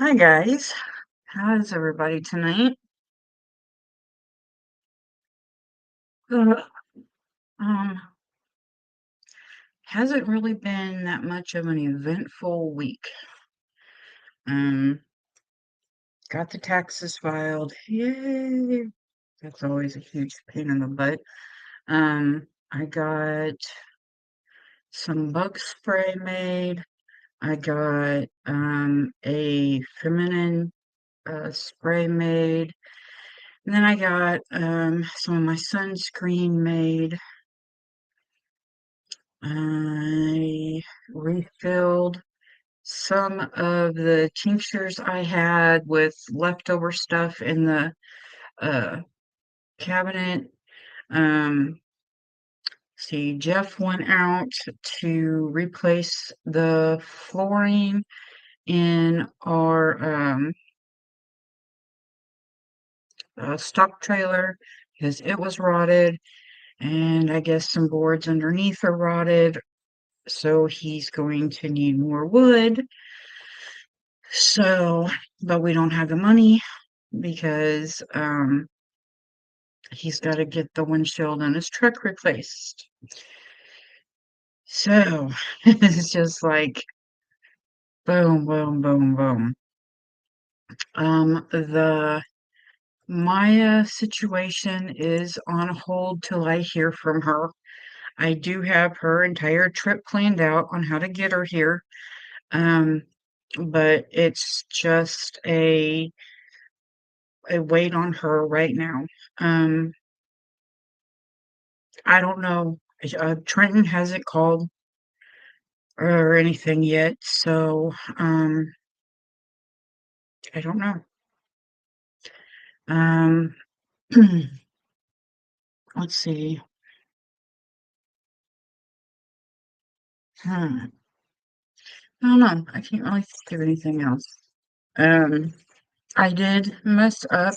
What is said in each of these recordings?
Hi guys, how's everybody tonight? Uh, um, hasn't really been that much of an eventful week. Um, got the taxes filed. Yay! That's always a huge pain in the butt. I got some bug spray made. I got a feminine spray made. And then I got some of my sunscreen made. I refilled some of the tinctures I had with leftover stuff in the uh, cabinet. Um, see, Jeff went out to replace the flooring in our stock trailer because it was rotted, and I guess some boards underneath are rotted. So he's going to need more wood. So, but we don't have the money because he's got to get the windshield on his truck replaced. So it's just like boom, boom, boom, boom. The Maya situation is on hold till I hear from her. I do have her entire trip planned out on how to get her here. Um, but it's just a wait on her right now. Um, I don't know. Trenton hasn't called or anything yet, so I don't know. Um, let's see. Hmm. I don't know. I can't really think of anything else. Um, I did mess up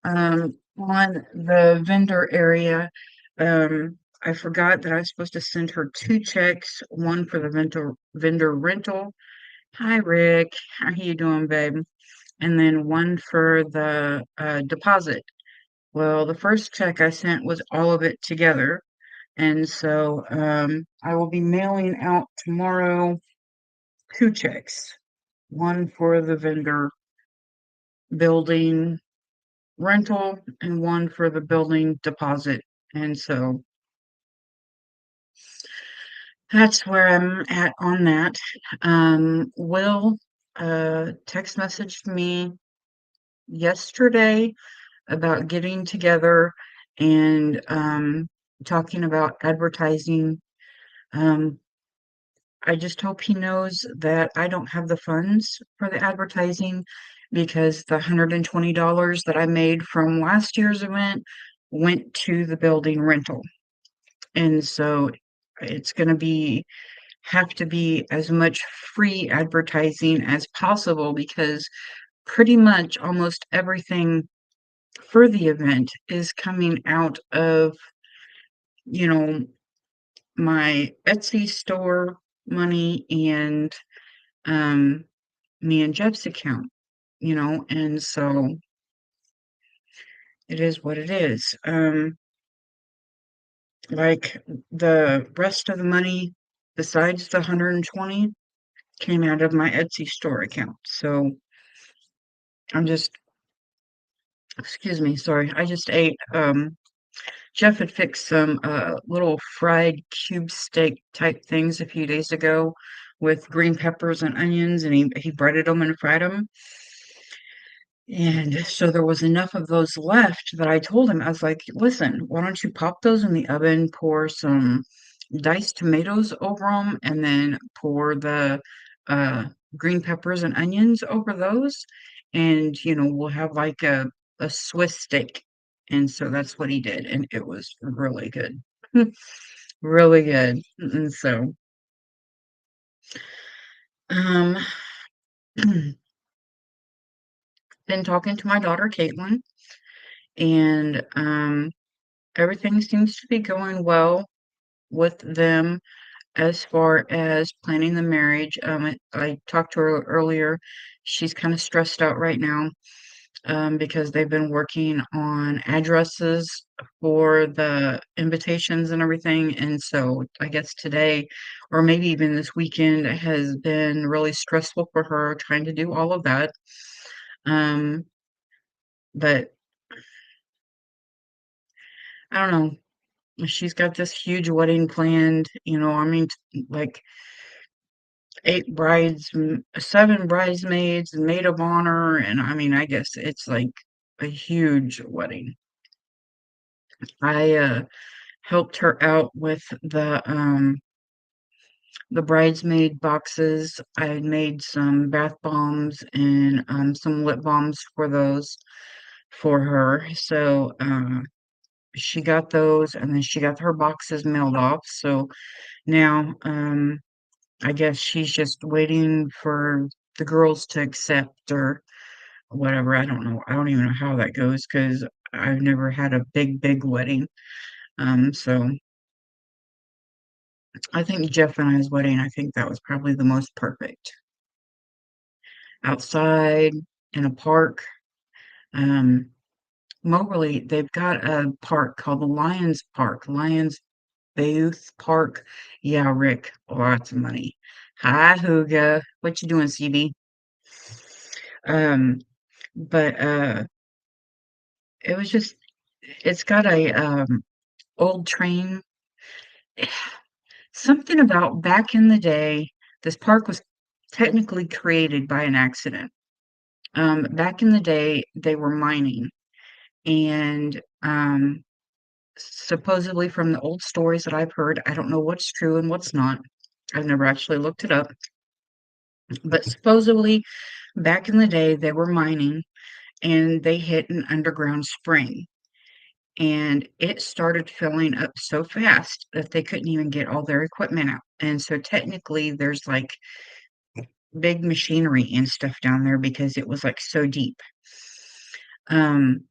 on the vendor area. I forgot that I was supposed to send her two checks, one for the vendor rental. Hi, Rick. How you doing, babe? And then one for the deposit. Well, the first check I sent was all of it together. And so I will be mailing out tomorrow two checks, one for the vendor building rental and one for the building deposit. And so that's where I'm at on that. Will text messaged me yesterday about getting together and talking about advertising. Um, I just hope he knows that I don't have the funds for the advertising because the $120 that I made from last year's event went to the building rental. And so it's going to be have to be as much free advertising as possible because pretty much almost everything for the event is coming out of, you know, my Etsy store money and um me and Jeff's account, and so it is what it is. Like the rest of the money besides the 120 came out of my Etsy store account. So I'm just excuse me, sorry. I just ate Jeff had fixed some little fried cube steak type things a few days ago with green peppers and onions, and he breaded them and fried them. And so there was enough of those left that I told him, I was like, listen, why don't you pop those in the oven, pour some diced tomatoes over them, and then pour the uh, green peppers and onions over those. And, we'll have like a Swiss steak. And so that's what he did. And it was really good. Really good. And so, um, been talking to my daughter, Caitlin, and everything seems to be going well with them as far as planning the marriage. I talked to her earlier. she's kinda stressed out right now, because they've been working on addresses for the invitations and everything, and so I guess today, or maybe even this weekend, has been really stressful for her trying to do all of that. Um, but I don't know. She's got this huge wedding planned, I mean, like 7 bridesmaids and maid of honor, and I mean, I guess it's like a huge wedding. I helped her out with the bridesmaid boxes. I had made some bath bombs and some lip balms for those for her. So she got those, and then she got her boxes mailed off. So now I guess she's just waiting for the girls to accept or whatever. I don't know. I don't even know how that goes because I've never had a big wedding. So I think Jeff and I's wedding, I think that was probably the most perfect. Outside in a park. Um, Moberly, they've got a park called the Lions Park, Lions Booth Park. Yeah, Rick, lots of money. Hi, Hooga. What you doing, CB? Um, but it was just it's got a old train. Something about back in the day, this park was technically created by an accident. Back in the day, they were mining, and supposedly from the old stories that I've heard, I don't know what's true and what's not. I've never actually looked it up, but supposedly back in the day, they were mining and they hit an underground spring. And it started filling up so fast that they couldn't even get all their equipment out. And so technically, there's like big machinery and stuff down there because it was like so deep. Um,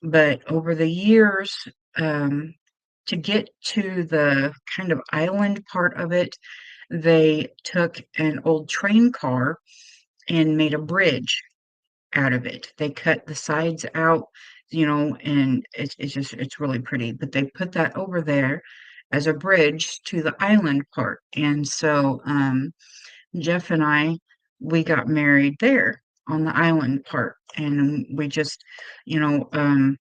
but over the years, um, to get to the kind of island part of it, they took an old train car and made a bridge out of it. They cut the sides out, and it's really pretty. But they put that over there as a bridge to the island part. And so Jeff and I, we got married there on the island part. And we just, you know, um,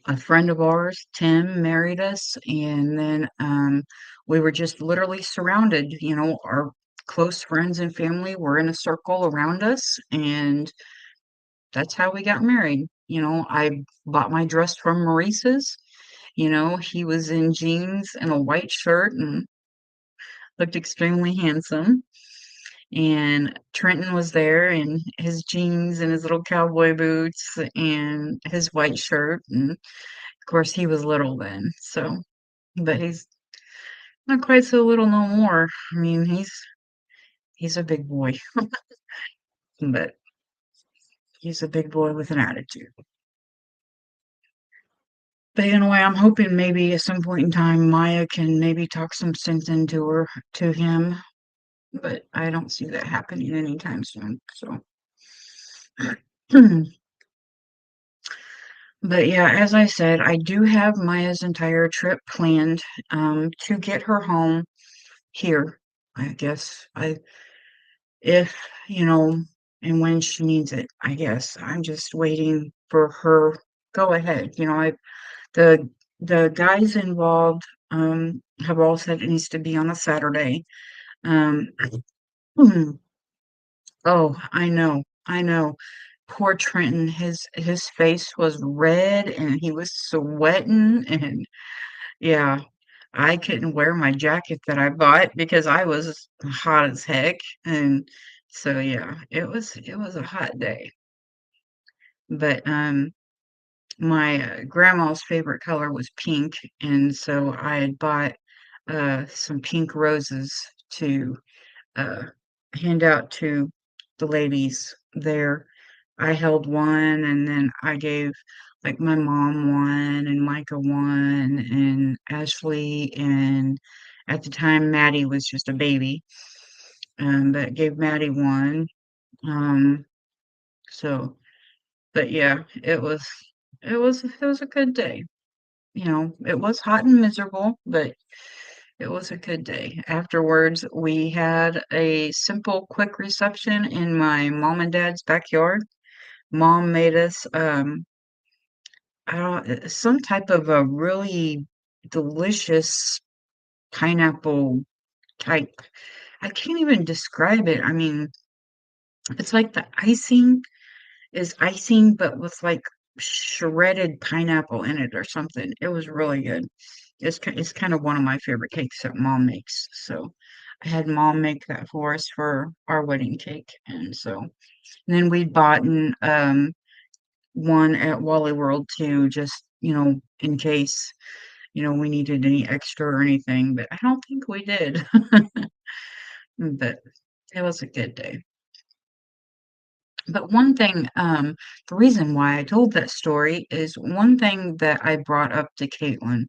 a friend of ours, Tim, married us, and then we were just literally surrounded. Our close friends and family were in a circle around us, and that's how we got married. I bought my dress from Maurice's. He was in jeans and a white shirt and looked extremely handsome. And Trenton was there in his jeans and his little cowboy boots and his white shirt. And of course, he was little then. So, but he's not quite so little no more. I mean, he's a big boy, but he's a big boy with an attitude. But anyway, I'm hoping maybe at some point in time Maya can maybe talk some sense to him, but I don't see that happening anytime soon. So, but yeah, as I said, I do have Maya's entire trip planned to get her home here. I guess if you know, and when she needs it. I guess I'm just waiting for her go ahead. The the guys involved, have all said it needs to be on a Saturday. Um, hmm, oh, I know. Poor Trenton, his face was red and he was sweating, and yeah, I couldn't wear my jacket that I bought because I was hot as heck, and so yeah, it was a hot day. But my grandma's favorite color was pink, and so I had bought some pink roses to uh, hand out to the ladies there. I held one, and then I gave like my mom one, and Micah one, and Ashley, and at the time Maddie was just a baby, but gave Maddie one, Um, so, but yeah, it was a good day. You know, it was hot and miserable, but it was a good day. Afterwards, we had a simple, quick reception in my mom and dad's backyard. Mom made us some type of a really delicious pineapple type. I can't even describe it. I mean, it's like the icing is icing, but with like shredded pineapple in it or something. It was really good. It's kind of one of my favorite cakes that mom makes. So I had mom make that for us for our wedding cake, and so and then we bought one at Wally World too, just in case we needed any extra or anything. But I don't think we did. But it was a good day. But one thing, the reason why I told that story is one thing that I brought up to Caitlin,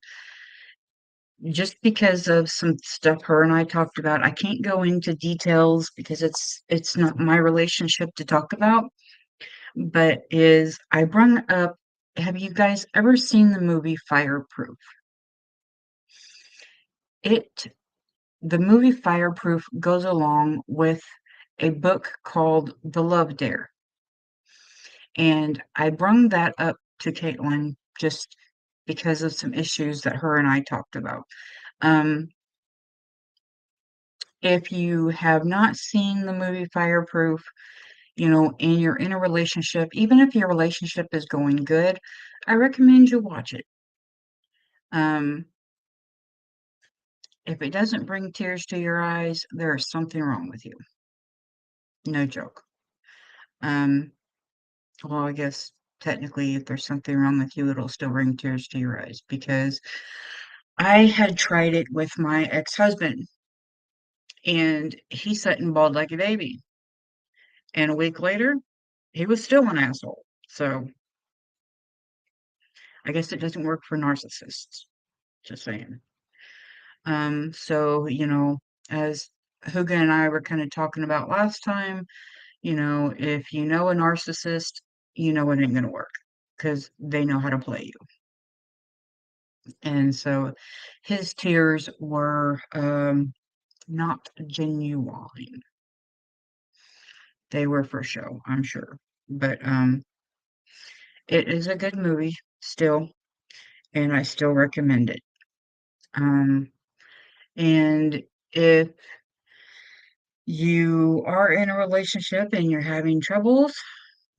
just because of some stuff her and I talked about. I can't go into details because it's not my relationship to talk about, but is I brought up, have you guys ever seen the movie Fireproof? It The movie Fireproof goes along with a book called The Love Dare. And I brung that up to Caitlin just because of some issues that her and I talked about. Um, if you have not seen the movie Fireproof, and you're in a relationship, even if your relationship is going good, I recommend you watch it. Um, if it doesn't bring tears to your eyes, there is something wrong with you. No joke. Um, well, I guess technically, if there's something wrong with you, it'll still bring tears to your eyes because I had tried it with my ex-husband, and he sat and bawled like a baby. And a week later, he was still an asshole. So I guess it doesn't work for narcissists. Just saying. So, as Huga and I were kind of talking about last time, if you know a narcissist, you know it ain't gonna work because they know how to play you. And so his tears were not genuine. They were for show, I'm sure. But it is a good movie still, and I still recommend it. Um, and if you are in a relationship and you're having troubles,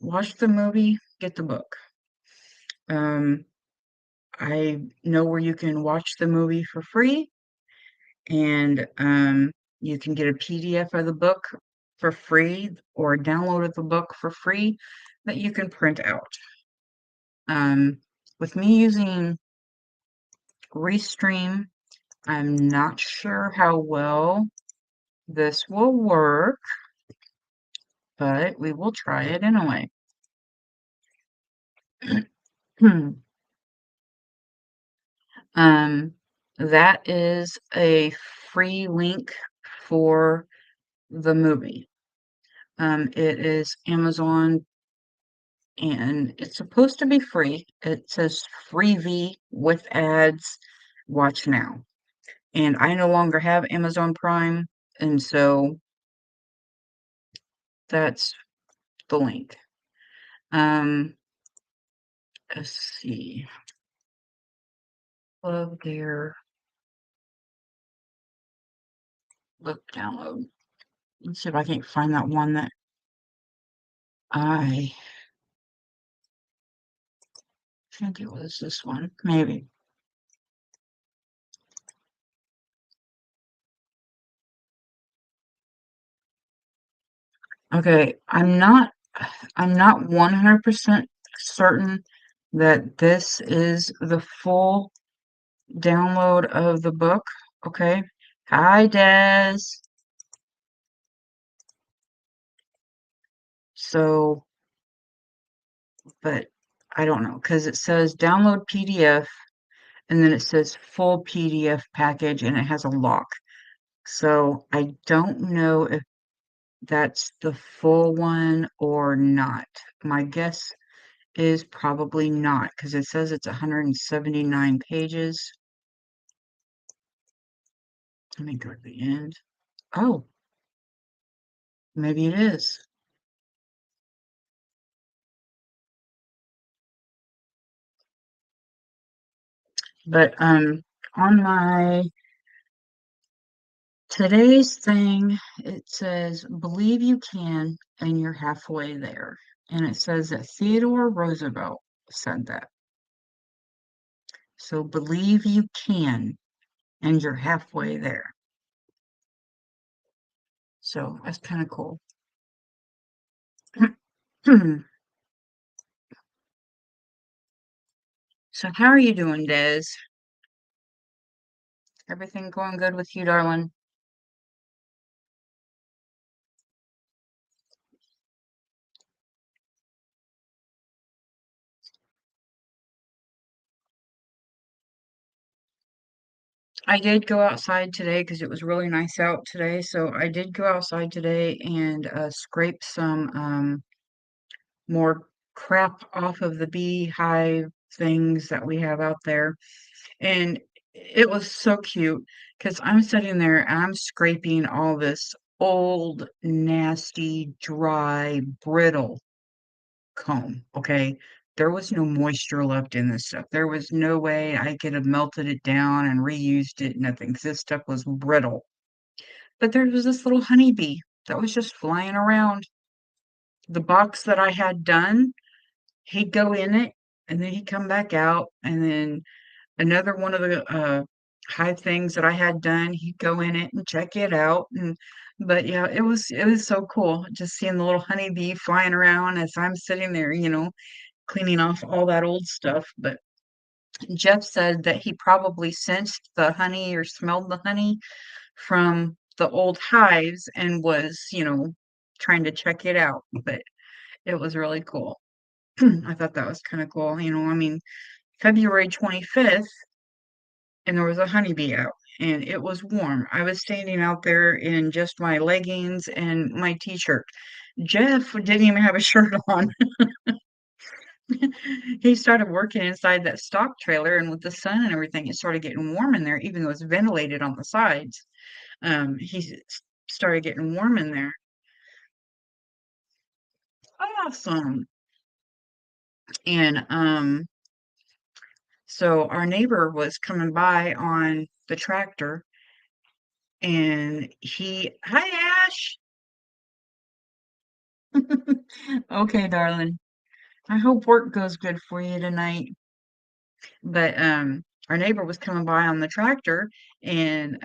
watch the movie, get the book. Um, I know where you can watch the movie for free, and you can get a PDF of the book for free or a download of the book for free that you can print out. With me using Restream, I'm not sure how well this will work, but we will try it anyway. Um, that is a free link for the movie. It is Amazon and it's supposed to be free. It says freebie with ads, watch now. And I no longer have Amazon Prime, and so that's the link. Um, let's see. Love their book download. Let's see if I can't find that one that I think it was this one. Maybe. Okay, I'm not 100% certain that this is the full download of the book. Okay. Hi, Des. So, but I don't know because it says download PDF and then it says full PDF package and it has a lock. So I don't know if that's the full one or not. My guess is probably not because it says it's 179 pages. Let me go to the end. Oh, maybe it is. But on my today's thing, it says believe you can and you're halfway there. And it says that Theodore Roosevelt said that. So believe you can and you're halfway there. So that's kind of cool. So how are you doing, Des? Everything going good with you, darling? I did go outside today because it was really nice out today. So I did go outside today and scrape some more crap off of the beehive things that we have out there. And it was so cute because I'm sitting there and I'm scraping all this old, nasty, dry, brittle comb, okay? There was no moisture left in this stuff. There was no way I could have melted it down and reused it, nothing, 'cause this stuff was brittle. But there was this little honeybee that was just flying around. The box that I had done, he'd go in it, and then he'd come back out, and then another one of the, hive things that I had done, he'd go in it and check it out, and but, yeah, it was so cool just seeing the little honeybee flying around as I'm sitting there, cleaning off all that old stuff, but Jeff said that he probably sensed the honey or smelled the honey from the old hives and was, trying to check it out, but it was really cool. I thought that was kinda cool, I mean, February 25th, and there was a honeybee out, and it was warm. I was standing out there in just my leggings and my t-shirt. Jeff didn't even have a shirt on. He started working inside that stock trailer, and with the sun and everything, it started getting warm in there, even though it's ventilated on the sides. Started getting warm in there. Awesome. And so our neighbor was coming by on the tractor, and hi Ash. Okay, darling. I hope work goes good for you tonight. But, our neighbor was coming by on the tractor and,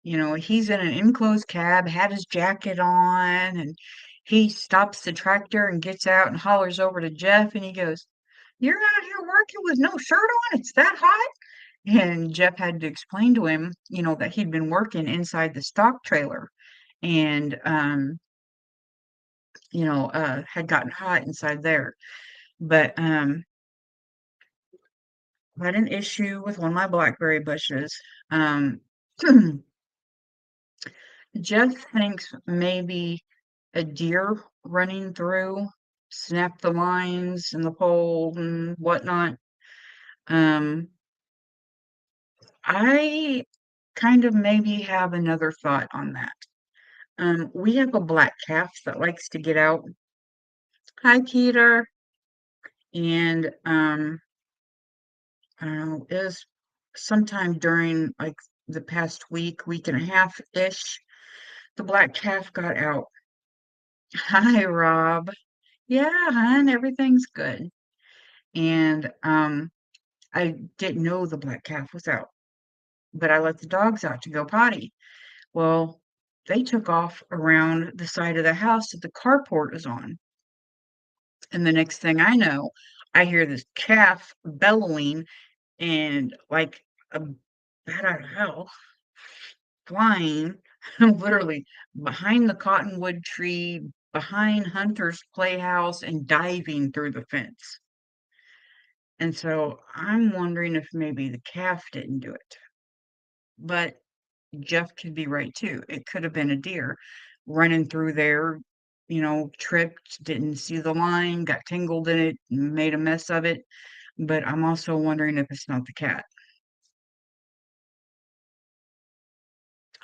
he's in an enclosed cab, had his jacket on, and he stops the tractor and gets out and hollers over to Jeff and he goes, "You're out here working with no shirt on? It's that hot?" And Jeff had to explain to him, that he'd been working inside the stock trailer and, had gotten hot inside there. But, I had an issue with one of my blackberry bushes. Um, Jeff thinks maybe a deer running through snapped the lines in the pole and whatnot. Um, I kind of maybe have another thought on that. We have a black calf that likes to get out. Hi, Peter. And I don't know, it was sometime during like the past week and a half ish. The black calf got out. Hi, Rob. Yeah, hon, everything's good. And I didn't know the black calf was out, but I let the dogs out to go potty. Well, they took off around the side of the house that the carport is on. And the next thing I know, I hear this calf bellowing and like a bat out of hell flying literally behind the cottonwood tree, behind Hunter's playhouse, and diving through the fence. And so I'm wondering if maybe the calf didn't do it. But Jeff could be right too. It could have been a deer. running through there, tripped, didn't see the line, got tangled in it, made a mess of it. But I'm also wondering if it's not the cat.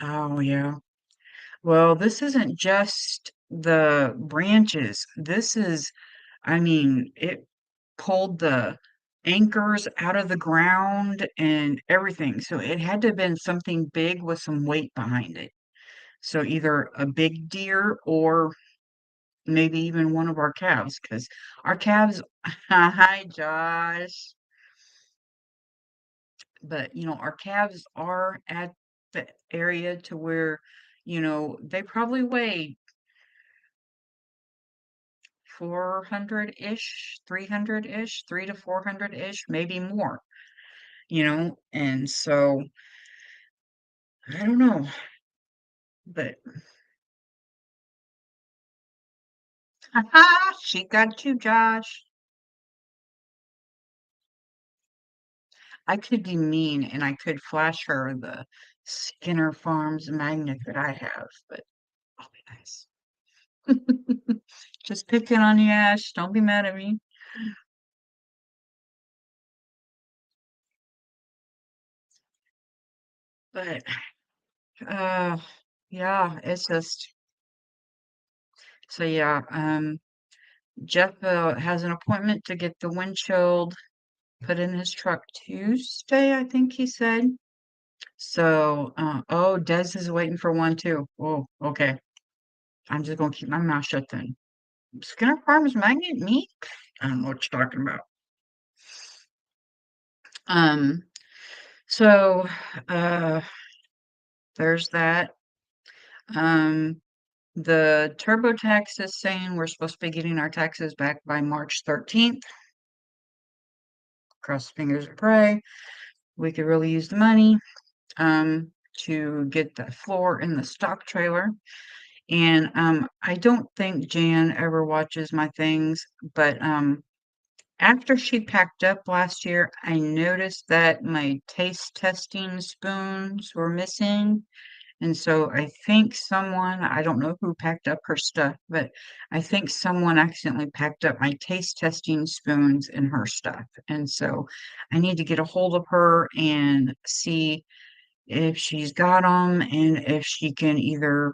Oh, yeah. Well, this isn't just the branches. I mean, it pulled the anchors out of the ground and everything. So it had to have been something big with some weight behind it. So either a big deer or maybe even one of our calves, because our calves, hi Josh, but our calves are at the area to where, they probably weigh 400-ish, 300-ish, 3 to 400-ish, maybe more, and so I don't know, but she got you, Josh. I could be mean and I could flash her the Skinner Farms magnet that I have, but I'll be nice. Just picking on you, Ash. Don't be mad at me. But uh yeah, it's just so yeah, Jeff has an appointment to get the windshield put in his truck Tuesday, I think he said. So oh, Des is waiting for one too. Oh, okay. I'm just gonna keep my mouth shut then. Skinner Farms magnet me? I don't know what you're talking about. Um, so uh there's that. Um the TurboTax is saying we're supposed to be getting our taxes back by March 13th. Cross fingers and pray. We could really use the money to get the floor in the stock trailer. And I don't think Jan ever watches my things, but after she packed up last year, I noticed that my taste testing spoons were missing. And so I think someone, I don't know who packed up her stuff, but I think someone accidentally packed up my taste testing spoons in her stuff. And so I need to get a hold of her and see if she's got them and if she can either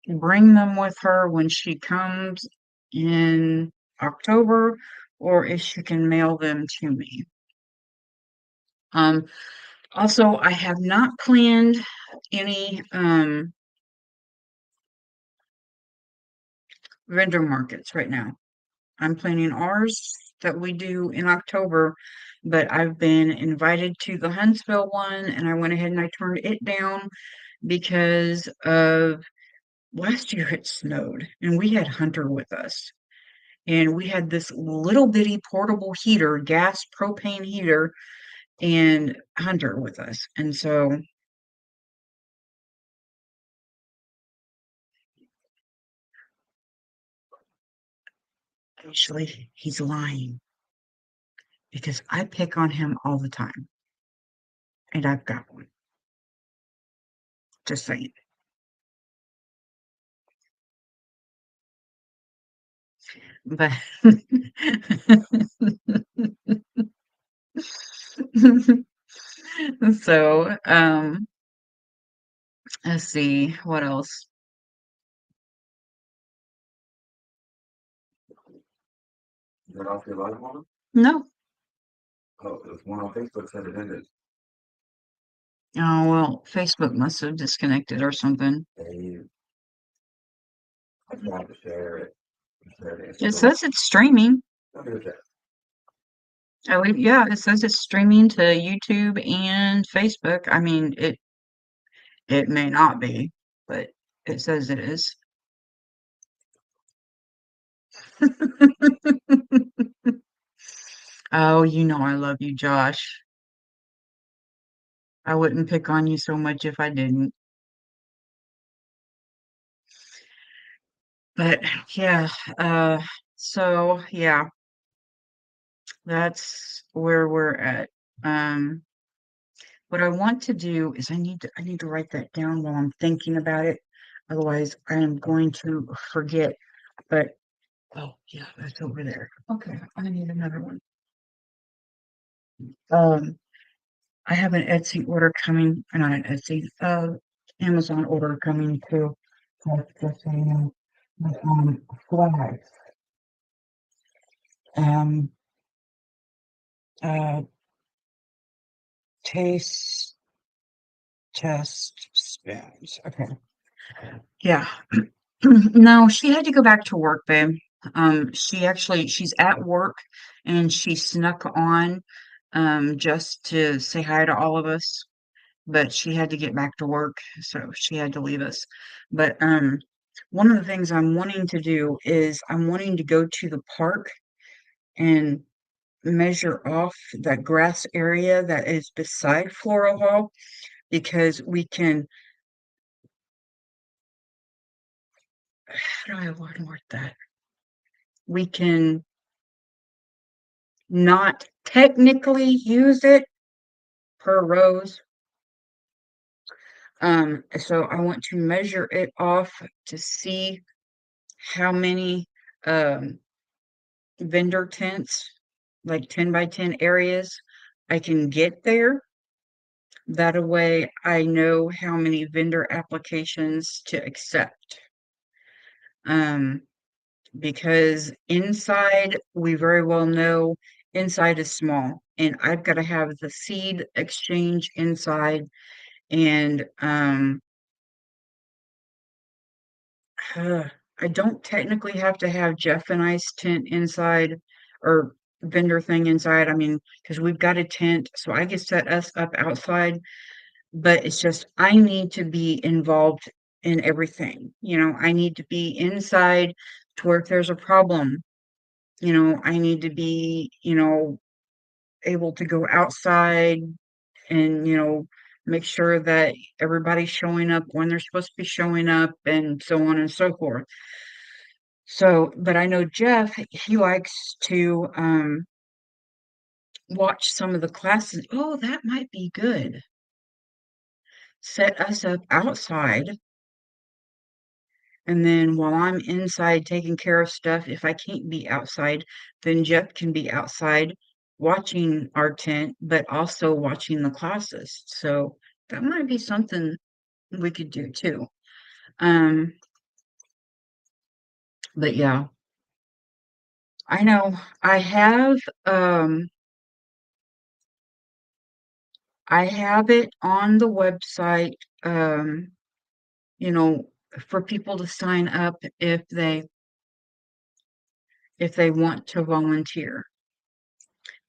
bring them with her when she comes in October or if she can mail them to me. Um, Also, I have not planned any vendor markets right now. I'm planning ours that we do in October, but I've been invited to the Huntsville one and I went ahead and I turned it down because of last year it snowed and we had Hunter with us. And we had this little bitty portable heater, gas propane heater, and Hunter with us. And so actually, he's lying because I pick on him all the time. And I've got one. Just saying. But so, let's see what else. Is that off your live one? No. Oh, there's one on Facebook said it ended. Oh, well, Facebook must have disconnected or something. Hey, I just wanted to share it. It says it's streaming. Let me check. Oh, yeah, it says it's streaming to YouTube and Facebook. I mean, it may not be, but it says it is. Oh, I love you, Josh. I wouldn't pick on you so much if I didn't. But yeah, so yeah, that's where we're at. Um, what I want to do is I need to write that down while I'm thinking about it. Otherwise, I am going to forget. But oh yeah, that's over there. Okay, I need another one. Um, I have an Etsy order coming, not an Etsy, Amazon order coming too. Just so you know, with, flags. Um, uh, taste test spins. Okay. Yeah. No, she had to go back to work, babe. She's at work and she snuck on just to say hi to all of us, but she had to get back to work, so she had to leave us. But one of the things I'm wanting to do is I'm wanting to go to the park and measure off that grass area that is beside Floral Hall because we can, how do I word that? We can not technically use it per rows. So I want to measure it off to see how many um, vendor tents, like 10 by 10 areas, I can get there. That way I know how many vendor applications to accept. Um, because inside, we very well know inside is small, and I've got to have the seed exchange inside, and I don't technically have to have Jeff and I's tent inside or vendor thing inside. I mean, because we've got a tent, so I can set us up outside, but it's just I need to be involved in everything. I need to be inside to where if there's a problem, I need to be, able to go outside and, make sure that everybody's showing up when they're supposed to be showing up and so on and so forth. So, but I know Jeff, he likes to watch some of the classes. Oh, that might be good. Set us up outside, and then while I'm inside taking care of stuff, if I can't be outside, then Jeff can be outside watching our tent, but also watching the classes. So that might be something we could do too. Um, but yeah, I know um I have it on the website, you know, for people to sign up if they want to volunteer.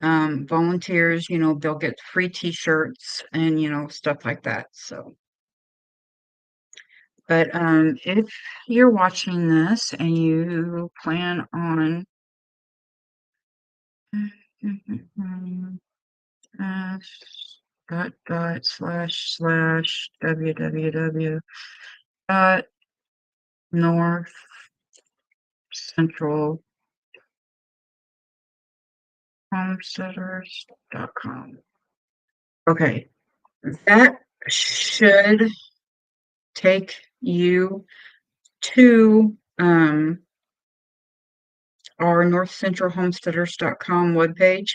Volunteers, they'll get free t-shirts and, stuff like that. So, but if you're watching this and you plan on uh, www dot north central homesteaders.com. Okay, that should take you to our northcentralhomesteaders.com webpage.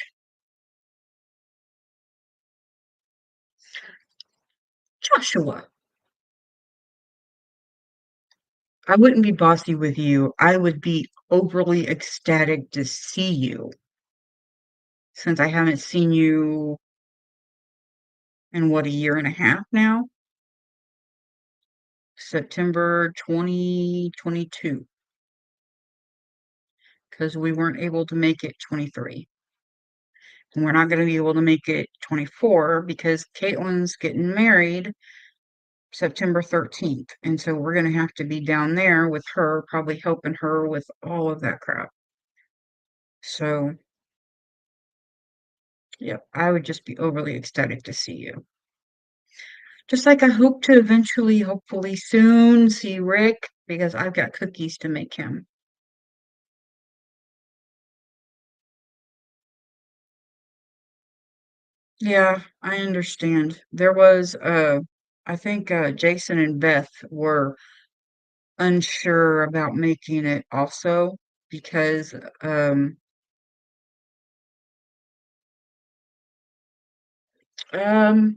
Joshua, I wouldn't be bossy with you. I would be overly ecstatic to see you since I haven't seen you in what, a year and a half now? September 2022, because we weren't able to make it 23. And we're not going to be able to make it 24 because Caitlin's getting married September 13th. And so we're going to have to be down there with her, probably helping her with all of that crap. So, yeah, I would just be overly ecstatic to see you. Just like I hope to eventually, hopefully soon, see Rick because I've got cookies to make him. Yeah, I understand. I think Jason and Beth were unsure about making it also because, um, I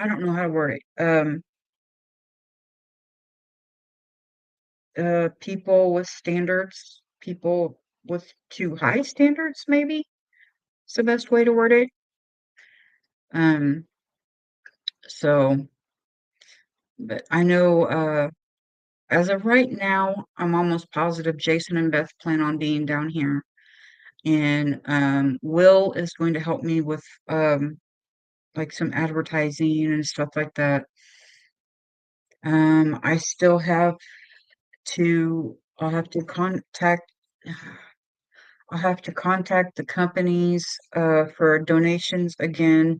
don't know how to word it. People with standards, people with too high standards, maybe is the best way to word it. Um, so, but I know, as of right now, I'm almost positive Jason and Beth plan on being down here, and Will is going to help me with like some advertising and stuff like that. I still have I'll have to contact I'll have to contact the companies for donations again,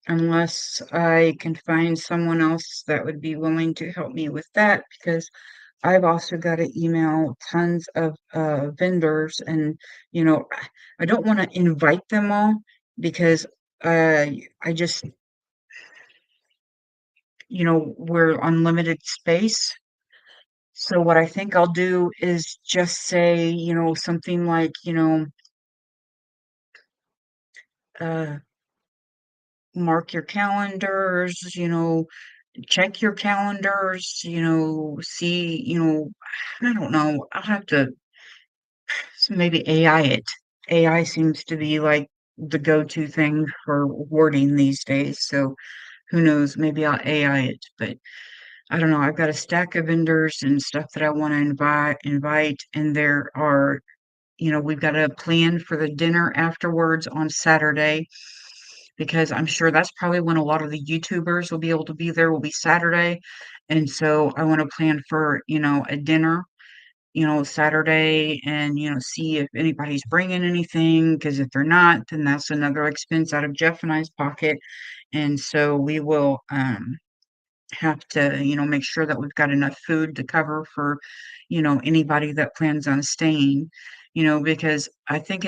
unless I can find someone else that would be willing to help me with that, because I've also got to email tons of vendors, and you know, I don't want to invite them all because I just, we're on limited space. So what I think I'll do is just say, something like, uh, mark your calendars, check your calendars, see, I don't know. I'll have to maybe AI it. AI seems to be like the go-to thing for wording these days. So who knows? Maybe I'll AI it, but I don't know. I've got a stack of vendors and stuff that I want to invite, and there are, we've got a plan for the dinner afterwards on Saturday because I'm sure that's probably when a lot of the YouTubers will be able to be there, will be Saturday. And so I want to plan for, a dinner, Saturday, and, see if anybody's bringing anything. Because if they're not, then that's another expense out of Jeff and I's pocket. And so we will have to, make sure that we've got enough food to cover for, anybody that plans on staying, because I think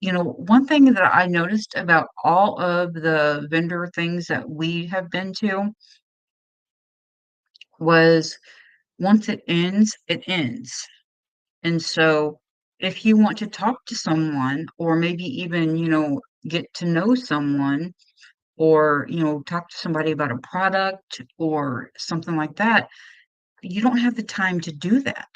one thing that I noticed about all of the vendor things that we have been to was once it ends, it ends. And so if you want to talk to someone or maybe even, get to know someone or, talk to somebody about a product or something like that, you don't have the time to do that.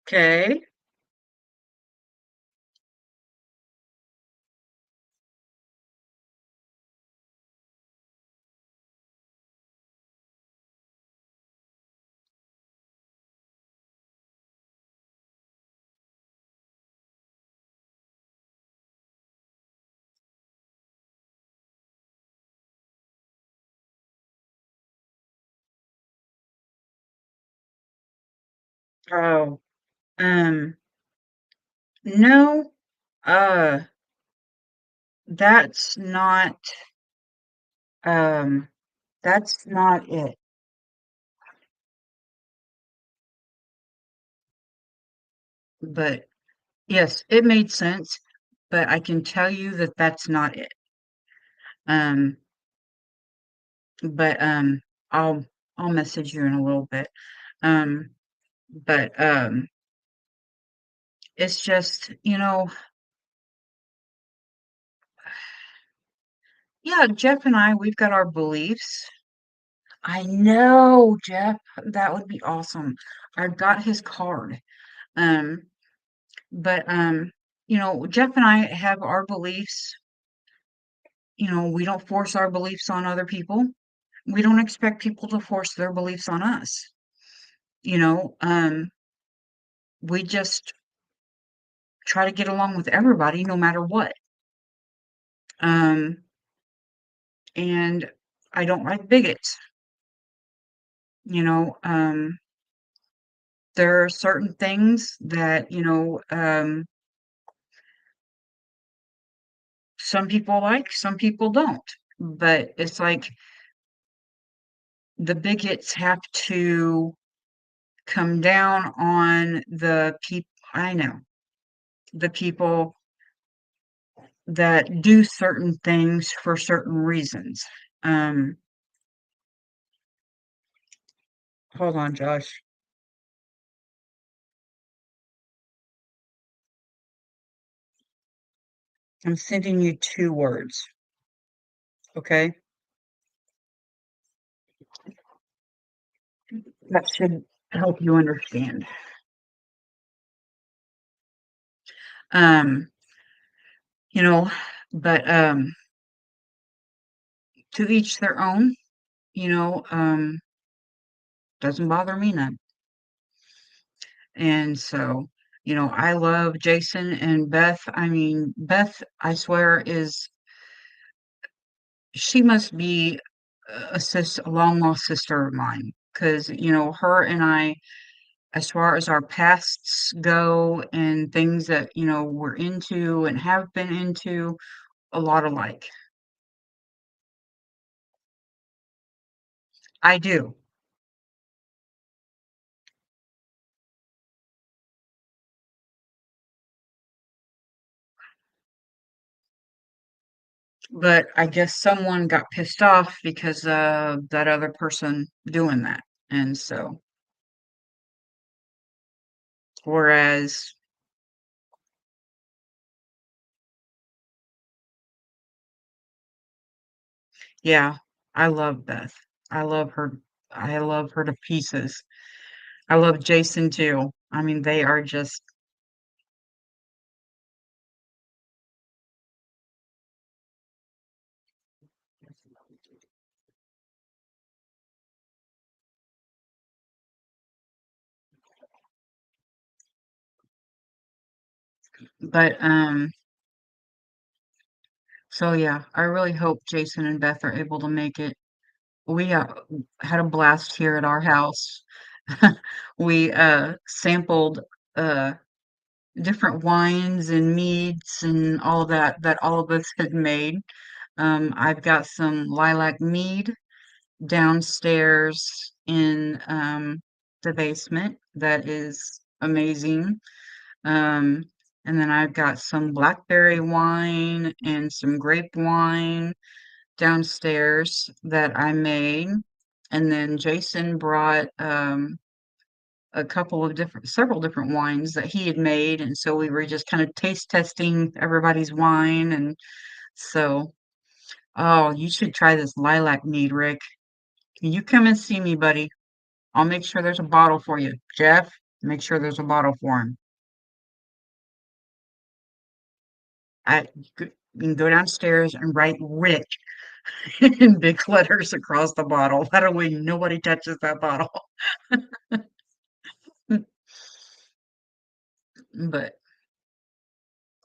Okay. Oh, um, no, uh, that's not, um, that's not it. But yes, it made sense, but I can tell you that that's not it. Um, but I'll I'll message you in a little bit. Um, but it's just, yeah, Jeff and I, we've got our beliefs. I know, Jeff, that would be awesome. I've got his card. Um, but Jeff and I have our beliefs. We don't force our beliefs on other people. We don't expect people to force their beliefs on us. You know, um, we just try to get along with everybody no matter what. Um, and I don't like bigots. You know, um, there are certain things that, some people like, some people don't. But it's like the bigots have to come down on the people. I know. the people that do certain things for certain reasons. Um, Hold on, Josh. I'm sending you 2 words, okay? That should help you understand. Um, you know, but, to each their own, you know, doesn't bother me none. And so, I love Jason and Beth. I mean, Beth, I swear, she must be a long lost sister of mine. Because, her and I, as far as our pasts go and things that, we're into and have been into, a lot alike. I do. But I guess someone got pissed off because of that other person doing that. And so, whereas, yeah, I love Beth. I love her. I love her to pieces. I love Jason too. I mean, they are just, but, so yeah, I really hope Jason and Beth are able to make it. We had a blast here at our house. We sampled uh different wines and meads and all that all of us had made. I've got some lilac mead downstairs in the basement that is amazing. Um, and then I've got some blackberry wine and some grape wine downstairs that I made. And then Jason brought several different wines that he had made. And so we were just kind of taste testing everybody's wine. And so, oh, you should try this lilac mead, Rick. You come and see me, buddy. I'll make sure there's a bottle for you. Jeff, make sure there's a bottle for him. You can go downstairs and write Rick in big letters across the bottle. That way nobody touches that bottle. But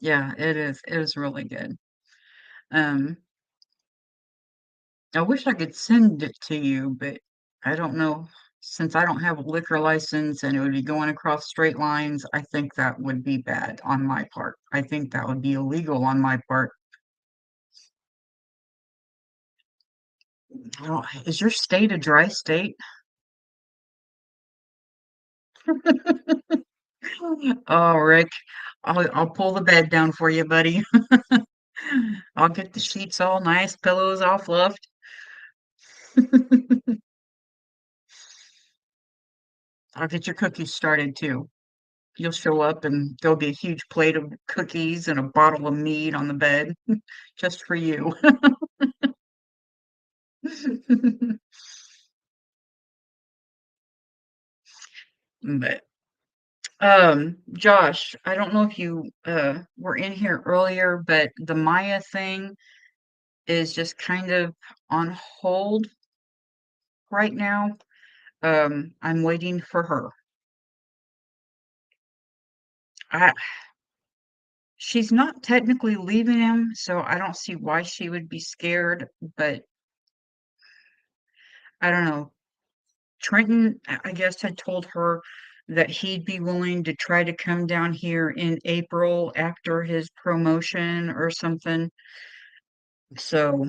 yeah, it is. It is really good. Um, I wish I could send it to you, but I don't know. Since I don't have a liquor license and it would be going across straight lines, I think that would be bad on my part. I think that would be illegal on my part. I don't, is your state a dry state? Oh, Rick, I'll pull the bed down for you, buddy. I'll get the sheets all nice, pillows all fluffed. I'll get your cookies started too. You'll show up and there'll be a huge plate of cookies and a bottle of mead on the bed just for you. But Josh, I don't know if you were in here earlier, but the Maya thing is just kind of on hold right now. I'm waiting for her. I She's not technically leaving him, so I don't see why she would be scared, but I don't know. Trenton, I guess, had told her that he'd be willing to try to come down here in April after his promotion or something. So,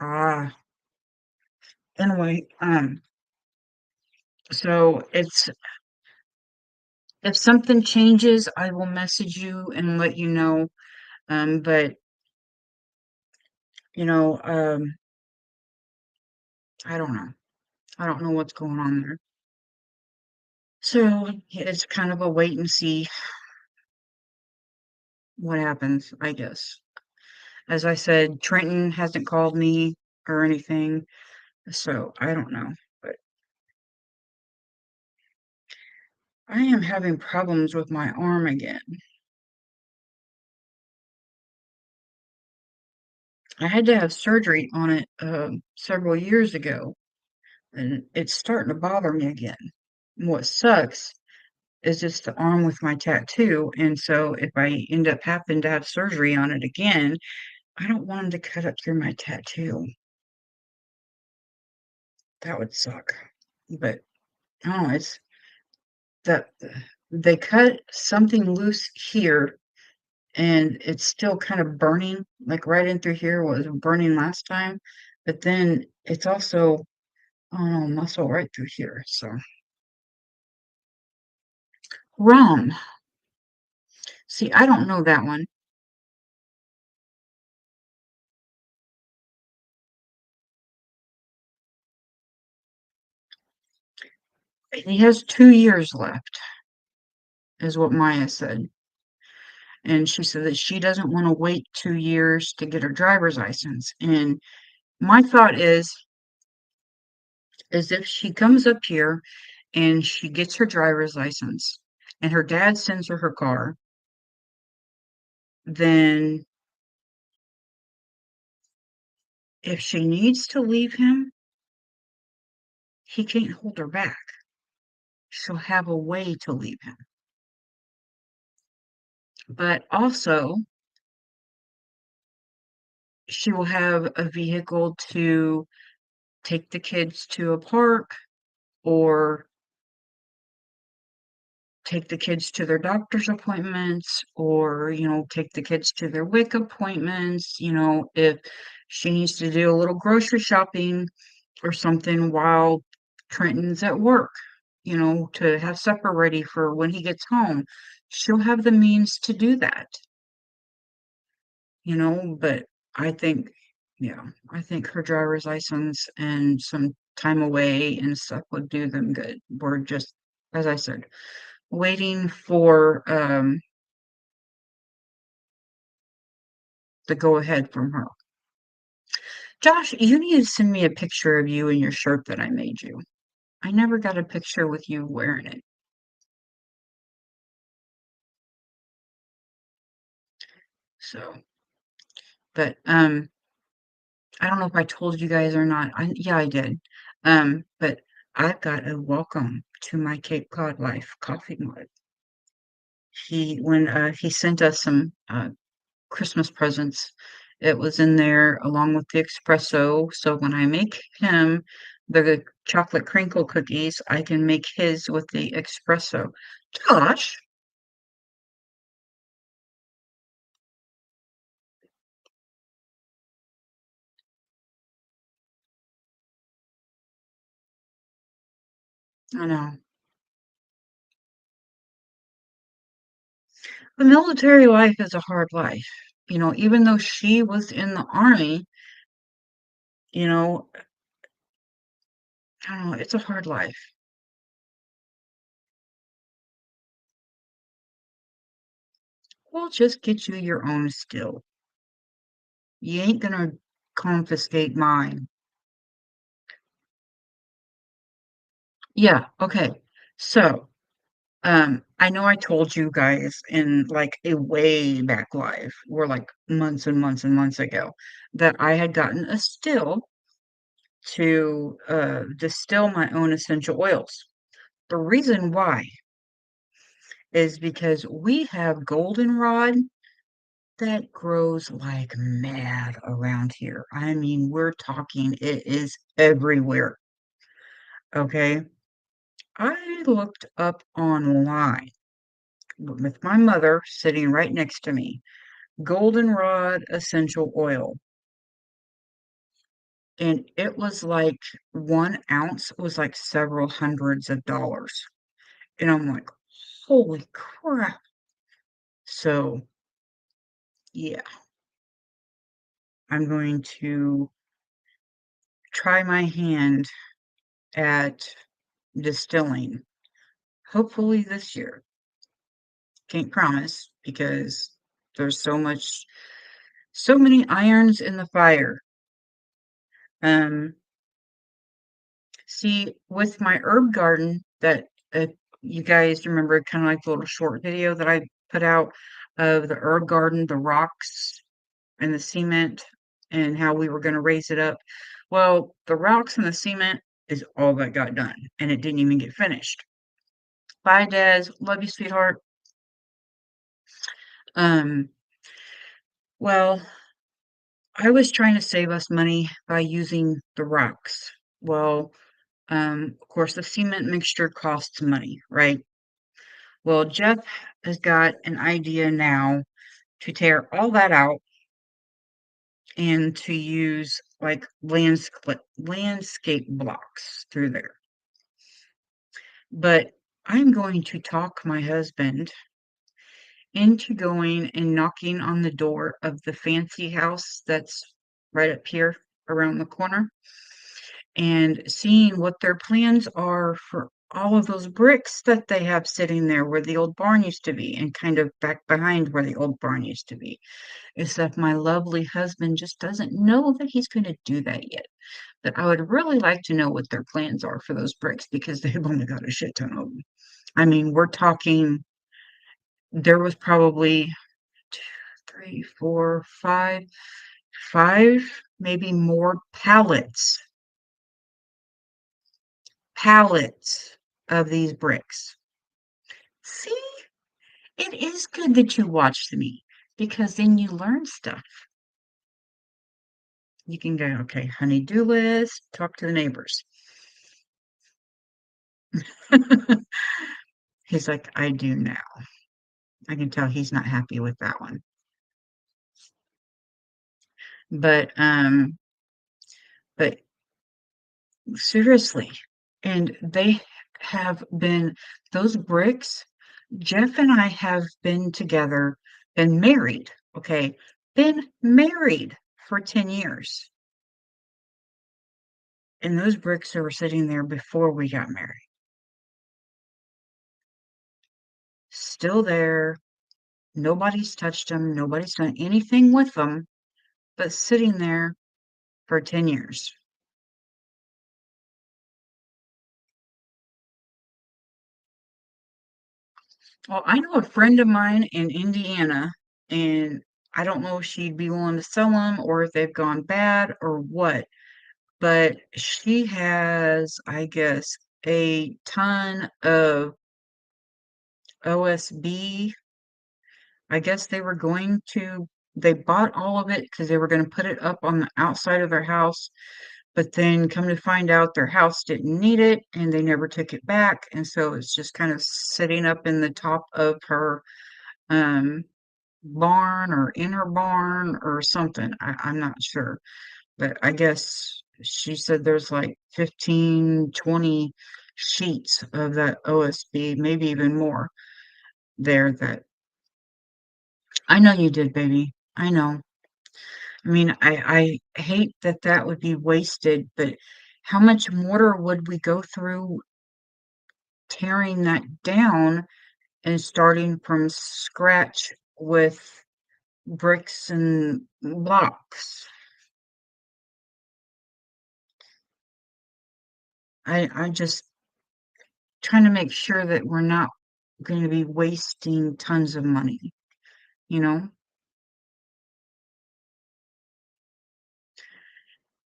ah, anyway, so If something changes, I will message you and let you know. But you know, I don't know. I don't know what's going on there. So it's kind of a wait and see what happens, I guess. As I said, Trenton hasn't called me or anything, so I don't know. But I am having problems with my arm again. I had to have surgery on it several years ago, and it's starting to bother me again. What sucks is it's the arm with my tattoo, and so if I end up having to have surgery on it again, I don't want 'em to cut up through my tattoo. That would suck. But, I don't know, it's that they cut something loose here, and it's still kind of burning, like, right in through here was burning last time, but then it's also, I don't know, muscle right through here, so Rum. See, I don't know that one. He has 2 years left, is what Maya said, and she said that she doesn't wanna wait 2 years to get her driver's license, and my thought is if she comes up here and she gets her driver's license and her dad sends her her car, then if she needs to leave him, he can't hold her back. She'll have a way to leave him. But also, she will have a vehicle to take the kids to a park or take the kids to their doctor's appointments or, take the kids to their WIC appointments, if she needs to do a little grocery shopping or something while Trenton's at work, to have supper ready for when he gets home. She'll have the means to do that, but I think, yeah, I think her driver's license and some time away and stuff would do them good. We're just, as I said, waiting for the go ahead from her. Josh, you need to send me a picture of you in your shirt that I made you. I never got a picture with you wearing it. So, but I don't know if I told you guys or not. Yeah, I did. But I've got a welcome to my Cape Cod Life coffee mug. He sent us some Christmas presents, it was in there along with the espresso. So when I make him the chocolate crinkle cookies, I can make his with the espresso. Josh, I know. The military life is a hard life. Even though she was in the army, you know, I don't know, it's a hard life. We'll just get you your own still. You ain't gonna confiscate mine. Yeah, okay. So, I know I told you guys in like a way back live, or like months and months and months ago, that I had gotten a still to distill my own essential oils. The reason why is because we have goldenrod that grows like mad around here. I mean, we're talking, it is everywhere. Okay. I looked up online with my mother sitting right next to me. Goldenrod essential oil. And it was like 1 ounce was like several hundreds of dollars. And I'm like, Holy crap. So, yeah, I'm going to try my hand at distilling, hopefully this year. Can't promise because there's so many irons in the fire. Um, See, with my herb garden that, you guys remember kinda like the little short video that I put out of the herb garden, the rocks and the cement, and how we were gonna raise it up. Well, the rocks and the cement is all that got done, and it didn't even get finished. Bye, Des. Love you, sweetheart. Um, well, I was trying to save us money by using the rocks. Well, of course, the cement mixture costs money, right? Well, Jeff has got an idea now to tear all that out and to use like landscape blocks through there. But I'm going to talk my husband into going and knocking on the door of the fancy house that's right up here around the corner and seeing what their plans are for all of those bricks that they have sitting there where the old barn used to be and kind of back behind where the old barn used to be. Except my lovely husband just doesn't know that he's going to do that yet. But I would really like to know what their plans are for those bricks because they've only got a shit ton of them. I mean, we're talking, there was probably two, three, four, five, maybe more pallets of these bricks. See, it is good that you watched me because then you learn stuff. You can go, okay, honey-do list, talk to the neighbors. He's like, I do now. I can tell he's not happy with that one. But but seriously, and they have been those bricks, Jeff and I have been together, been married, okay? Been married for 10 years. And those bricks were sitting there before we got married. Still there. Nobody's touched them. Nobody's done anything with them, but sitting there for 10 years. Well, I know a friend of mine in Indiana, and I don't know if she'd be willing to sell them or if they've gone bad or what, but she has, I guess, a ton of OSB. I guess they bought all of it because they were going to put it up on the outside of their house, but then come to find out their house didn't need it and they never took it back. And so it's just kind of sitting up in the top of her um barn or in her barn or something. I'm not sure. But I guess she said there's like 15, 20 sheets of that OSB, maybe even more there that I know you did, baby. I know. I mean, I hate that that would be wasted, but how much mortar would we go through tearing that down and starting from scratch with bricks and blocks? I'm just trying to make sure that we're not gonna be wasting tons of money, you know?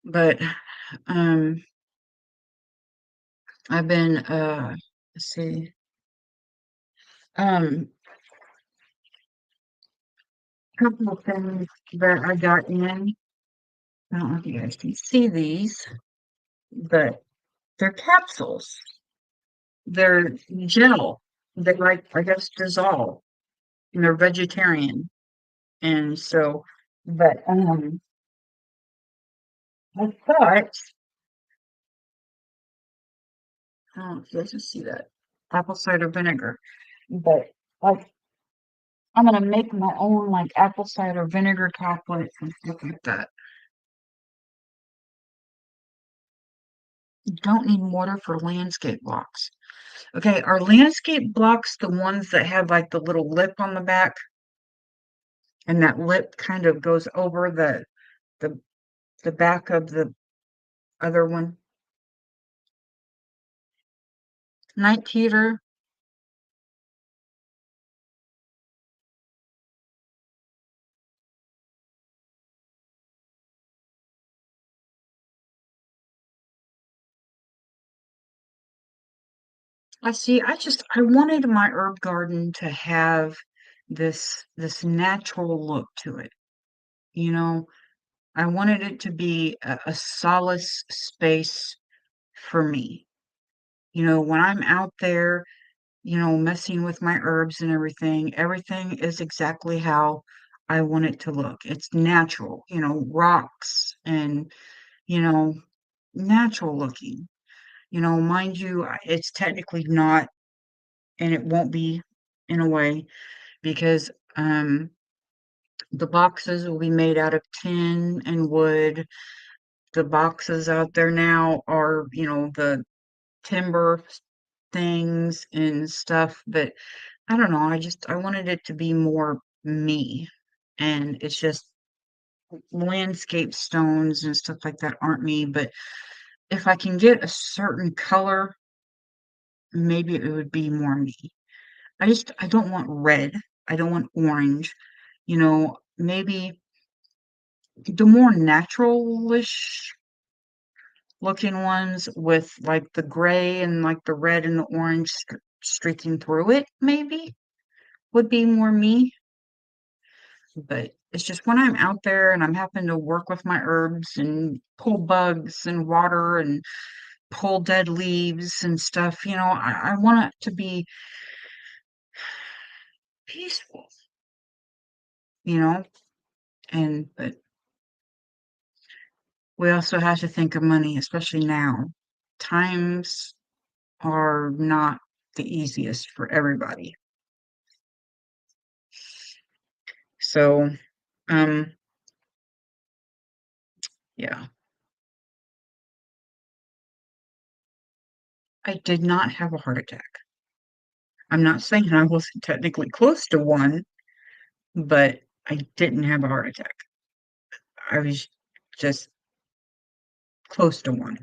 But, um, I've been, let's see, couple of things that I got in. I don't know if you guys can see these, but they're capsules. They're gel. They like, I guess, dissolve, and they're vegetarian. And so, but, I thought, oh, you guys can see that apple cider vinegar. But like I'm gonna make my own like apple cider vinegar tablets and stuff like that. You don't need mortar for landscape blocks. Okay, are landscape blocks the ones that have like the little lip on the back and that lip kind of goes over the the back of the other one? Night Peter. I see. I wanted my herb garden to have this natural look to it. You know, I wanted it to be a solace space for me. When I'm out there, messing with my herbs and everything is exactly how I want it to look. It's natural, rocks and, you know, natural looking. Mind you, it's technically not, and it won't be in a way because the boxes will be made out of tin and wood. The boxes out there now are, the timber things and stuff, but I don't know, I wanted it to be more me, and it's just landscape stones and stuff like that aren't me, but if I can get a certain color, maybe it would be more me. I don't want red, I don't want orange, maybe the more naturalish looking ones with, like, the gray and, like, the red and the orange streaking through it, maybe, would be more me. But it's just when I'm out there and I'm having to work with my herbs and pull bugs and water and pull dead leaves and stuff, I want it to be peaceful, you know? But we also have to think of money, especially now. Times are not the easiest for everybody. So, um, yeah, I did not have a heart attack. I'm not saying I wasn't technically close to one, but I didn't have a heart attack. I was just close to one.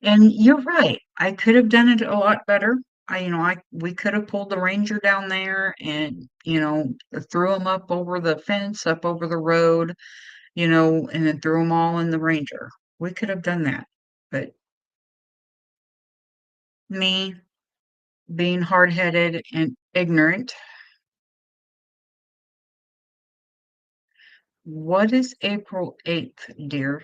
And you're right. I could have done it a lot better. We could have pulled the ranger down there and, threw him up over the fence, up over the road, and then threw them all in the ranger. We could have done that. But me being hard-headed and ignorant, what is April 8th, dear?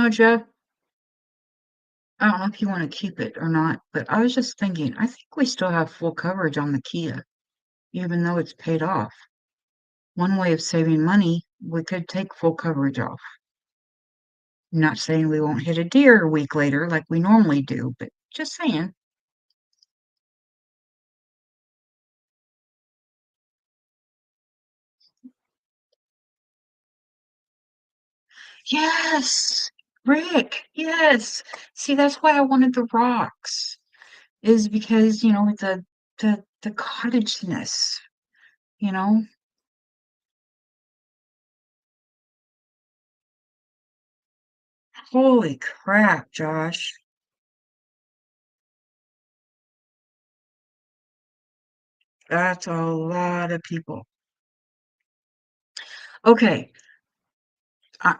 Jeff, I don't know if you want to keep it or not, but I was just thinking, I think we still have full coverage on the Kia, even though it's paid off. One way of saving money, we could take full coverage off. I'm not saying we won't hit a deer a week later like we normally do, but just saying. Yes, Rick, yes. See, that's why I wanted the rocks, is because, the cottageness, you know? Holy crap, Josh. That's a lot of people. Okay, I,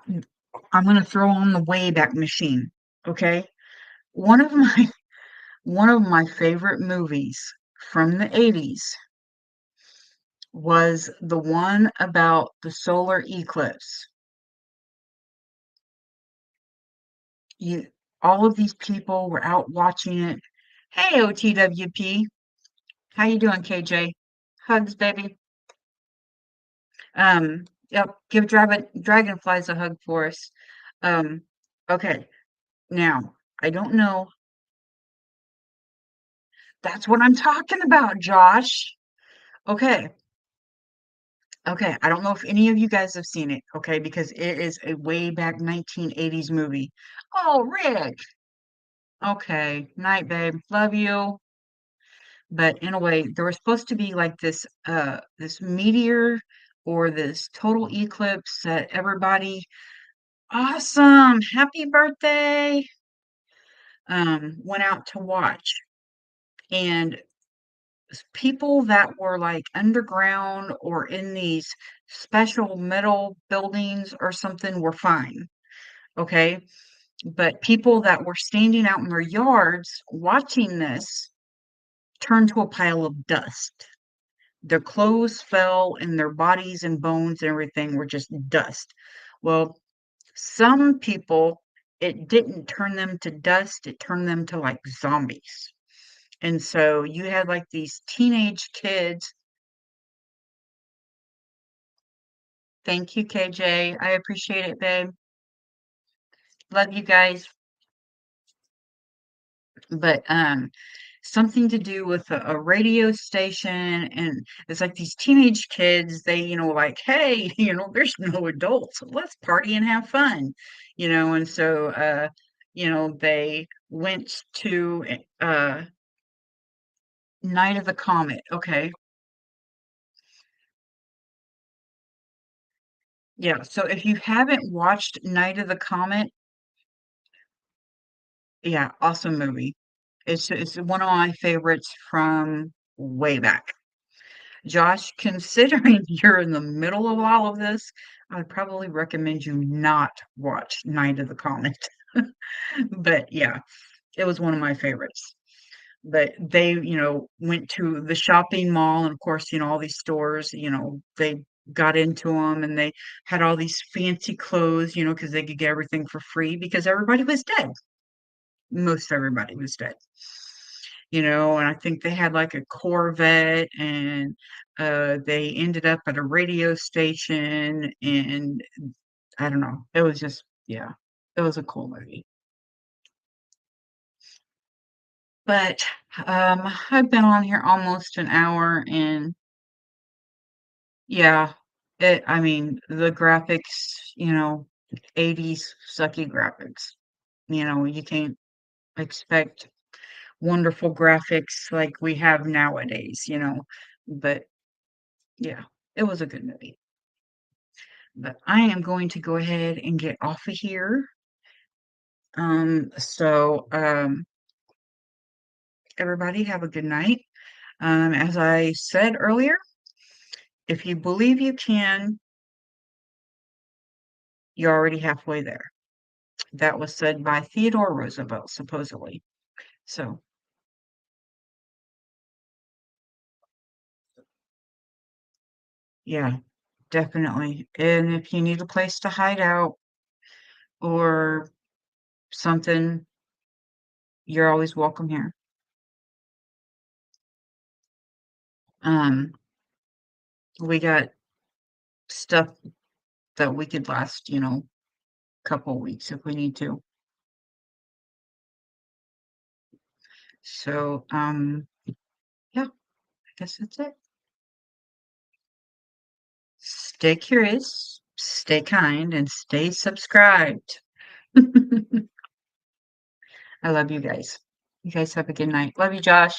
I'm gonna throw on the Wayback Machine. Okay, one of my one of my favorite movies from the 80s was the one about the solar eclipse. You all of these people were out watching it. Hey, OTWP. How you doing, KJ? Hugs, baby. Yep, give dragonflies a hug for us. Um, okay. Now, I don't know. That's what I'm talking about, Josh. Okay. Okay. I don't know if any of you guys have seen it, okay, because it is a way back 1980s movie. Oh, Rick. Okay. Night, babe. Love you. But in a way, there was supposed to be like this meteor or this total eclipse that everybody awesome, happy birthday went out to watch. And people that were like underground or in these special metal buildings or something were fine. Okay. But people that were standing out in their yards watching this turned to a pile of dust. Their clothes fell and their bodies and bones and everything were just dust. Well, some people, it didn't turn them to dust, it turned them to like zombies. And so you had like these teenage kids. Thank you, KJ. I appreciate it, babe. Love you guys. But something to do with a radio station, and it's like these teenage kids, they, like, hey, there's no adults. Let's party and have fun. And so they went to Night of the Comet. Okay. Yeah. So if you haven't watched Night of the Comet, yeah, awesome movie. It's one of my favorites from way back. Josh, considering you're in the middle of all of this, I would probably recommend you not watch Night of the Comet. But yeah, it was one of my favorites. But they, went to the shopping mall, and of course, all these stores, they got into them and they had all these fancy clothes, because they could get everything for free because everybody was dead. Most everybody was dead. And I think they had like a Corvette, and they ended up at a radio station, and I don't know. It was just, yeah, it was a cool movie. But I've been on here almost an hour, and yeah, I mean, the graphics, 80s sucky graphics. You can't expect wonderful graphics like we have nowadays. But yeah, it was a good movie. But I am going to go ahead and get off of here. So everybody have a good night. As I said earlier, if you believe you can, you're already halfway there. That was said by Theodore Roosevelt, supposedly. So, yeah, definitely. And if you need a place to hide out or something, you're always welcome here. Um, we got stuff that we could last, couple weeks if we need to. So, yeah, I guess that's it. Stay curious, stay kind, and stay subscribed. I love you guys. You guys have a good night. Love you, Josh.